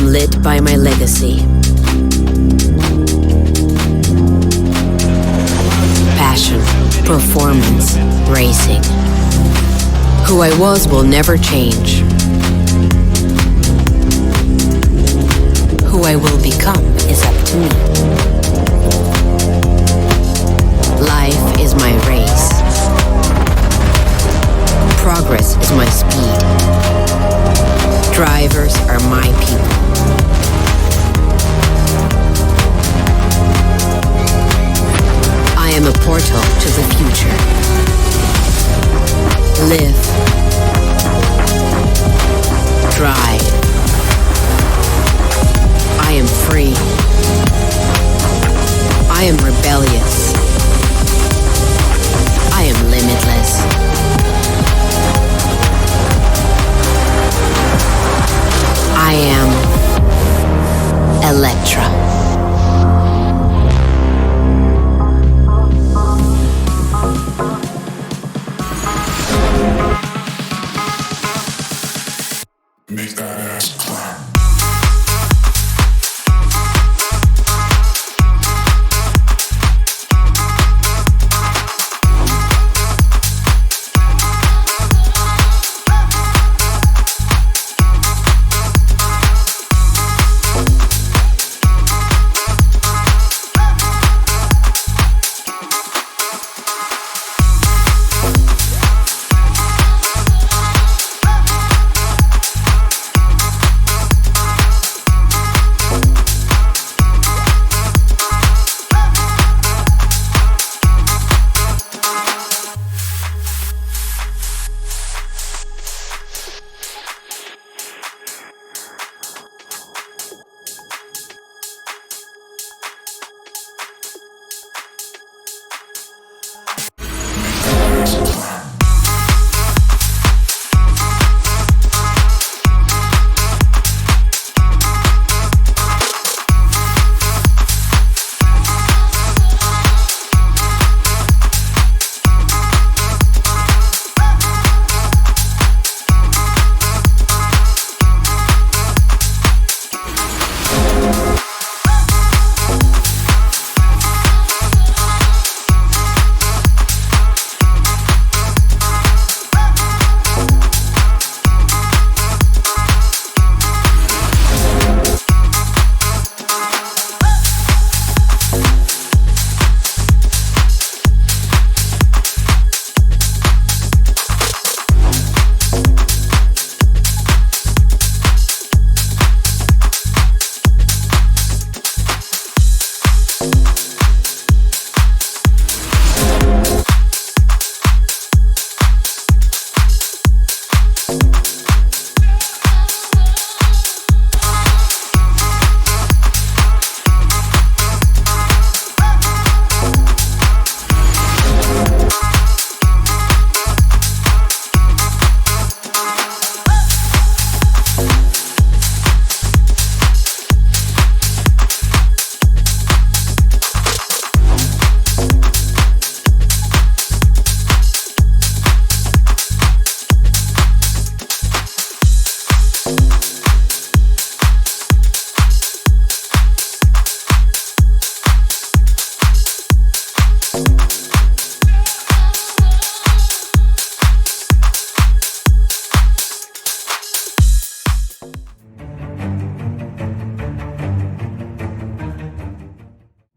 am lit by my legacy. Passion, performance, racing. Who I was will never change. Who I will become is up to me. Life is my race. Progress is my speed. Drivers are my people. I am a portal to the future. Live. Drive. I am free. I am rebellious. I am limitless. I am Eletre.